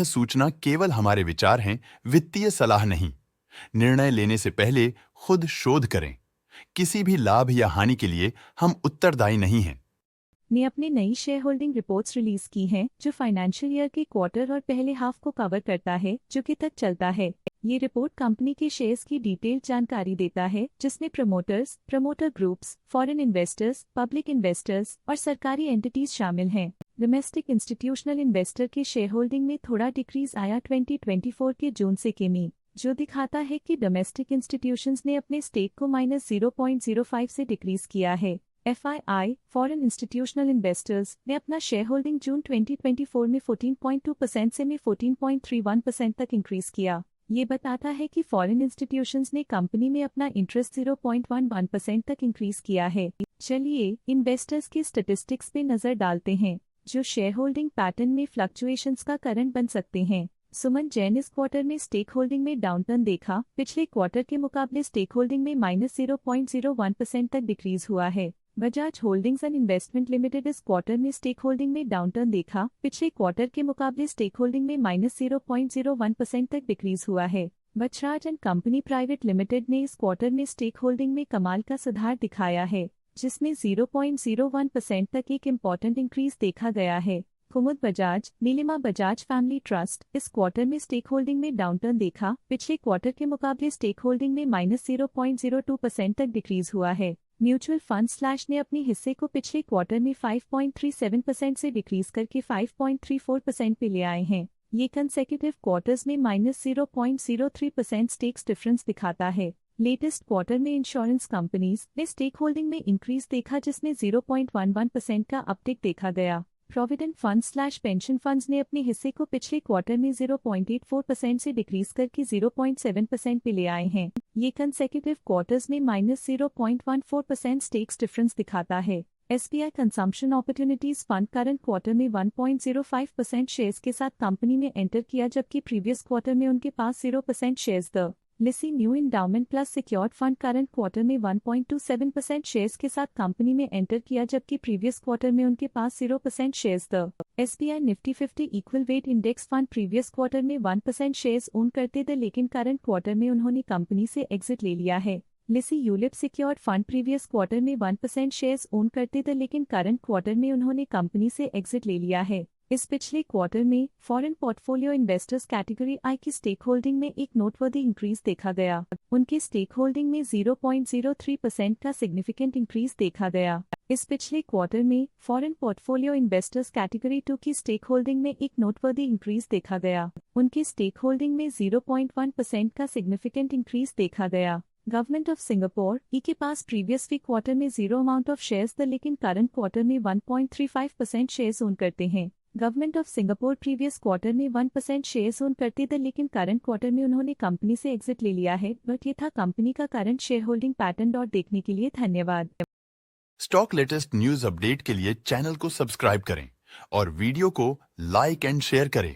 सूचना केवल हमारे विचार हैं, वित्तीय सलाह नहीं। निर्णय लेने से पहले खुद शोध करें। किसी भी लाभ या हानि के लिए हम उत्तरदायी नहीं हैं। ने अपनी नई शेयर होल्डिंग रिपोर्ट्स रिलीज की हैं, जो फाइनेंशियल ईयर के क्वार्टर और पहले हाफ को कवर करता है, जो कि तक चलता है। ये रिपोर्ट कंपनी के शेयर्स की डिटेल्ड जानकारी देता है, जिसमें promoters, promoter groups, foreign investors, public investors और सरकारी एंटिटीज शामिल हैं। डोमेस्टिक इंस्टीट्यूशनल इन्वेस्टर के शेयर होल्डिंग में थोड़ा डिक्रीज आया 2024 के जून से केमी, जो दिखाता है कि डोमेस्टिक इंस्टीट्यूशंस ने अपने स्टेक को -0.05 से डिक्रीज किया है। FII, फॉरेन इंस्टीट्यूशनल इन्वेस्टर्स, ने अपना शेयर होल्डिंग जून 2024 में 14.2% से में 14.31% तक इंक्रीज किया। ये बताता है कि फॉरेन इंस्टीट्यूशंस ने कंपनी में अपना इंटरेस्ट 0.11% तक इंक्रीज किया है। चलिए इन्वेस्टर्स के स्टैटिस्टिक्स पे नजर डालते हैं, जो शेयर होल्डिंग पैटर्न में फ्लक्चुएशंस का कारण बन सकते हैं। सुमन जैन इस क्वार्टर में स्टेक होल्डिंग में डाउनटर्न देखा। पिछले क्वार्टर के मुकाबले स्टेक होल्डिंग में -0.01% तक डिक्रीज हुआ है। Bajaj holdings and investment limited इस क्वार्टर में स्टेक होल्डिंग में डाउनटर्न देखा। पिछले क्वार्टर के मुकाबले स्टेक होल्डिंग में -0.01% तक डिक्रीज हुआ है। Bajaj and company private limited ने इस क्वार्टर में स्टेक होल्डिंग में कमाल का सुधार दिखाया है, जिसमें 0.01% तक एक इम्पॉर्टेंट इंक्रीज देखा गया है। कुमुद बजाज, नीलिमा बजाज फैमिली ट्रस्ट इस क्वार्टर में स्टेक होल्डिंग में डाउनटर्न देखा। पिछले क्वार्टर के मुकाबले स्टेक होल्डिंग में -0.02% तक डिक्रीज हुआ है। म्यूचुअल फंड स्लैश ने अपने हिस्से को पिछले क्वार्टर में 5.37% से डिक्रीज करके 5.34% पे ले आए हैं। ये कंसेक्यूटिव क्वार्टर्स में -0.03% स्टेक्स डिफरेंस दिखाता है। लेटेस्ट क्वार्टर में इंश्योरेंस कंपनीज ने स्टेक होल्डिंग में इंक्रीज देखा, जिसमें 0.11% का अपटिक देखा गया। Provident fund slash pension funds ने अपने हिस्से को पिछले क्वार्टर में 0.84% से डिक्रीज करके 0.7% पे ले आए हैं। ये कंसेक्यूटिव क्वार्टर्स में -0.14% स्टेक्स डिफरेंस दिखाता है। SBI consumption opportunities fund current quarter में 1.05% शेयर्स के साथ कंपनी में एंटर किया, जबकि प्रीवियस क्वार्टर में उनके पास 0% शेयर्स द लिसी new endowment plus secured fund current quarter में 1.27% शेयर्स के साथ कंपनी में एंटर किया, जबकि प्रीवियस क्वार्टर में उनके पास 0% shares the SBI Nifty 50 equal weight index fund previous quarter में 1% शेयर्स ओन करते थे, लेकिन करंट क्वार्टर में उन्होंने कंपनी से एग्जिट ले लिया है। लिसी ULIP secured fund previous quarter में 1% शेयर्स ओन करते थे, लेकिन करंट क्वार्टर में उन्होंने कंपनी से एग्जिट ले लिया है। इस पिछले क्वार्टर में फॉरेन पोर्टफोलियो इन्वेस्टर्स कैटेगरी आई की स्टेक होल्डिंग में एक नोटवर्दी इंक्रीज देखा गया। उनके स्टेक होल्डिंग में 0.03% का सिग्निफिकेंट इंक्रीज देखा गया। इस पिछले क्वार्टर में फॉरेन पोर्टफोलियो इन्वेस्टर्स कैटेगरी 2 की स्टेक होल्डिंग में एक नोटवर्दी इंक्रीज देखा गया। उनकी स्टेक होल्डिंग में 0.1% का सिग्निफिकेंट इंक्रीज देखा गया। गवर्नमेंट ऑफ सिंगापुर ई के पास प्रीवियस वीक क्वार्टर में 0 अमाउंट ऑफ शेयर्स थे, लेकिन करंट क्वार्टर में 1.35% शेयर्स ओन करते हैं। Government of Singapore previous quarter में 1% शेयर्स ओन करते थे, लेकिन करंट क्वार्टर में उन्होंने कंपनी से एग्जिट ले लिया है। बट ये था कंपनी का करंट शेयर होल्डिंग पैटर्न। देखने के लिए धन्यवाद। स्टॉक लेटेस्ट न्यूज अपडेट के लिए चैनल को सब्सक्राइब करें और वीडियो को लाइक एंड शेयर करें।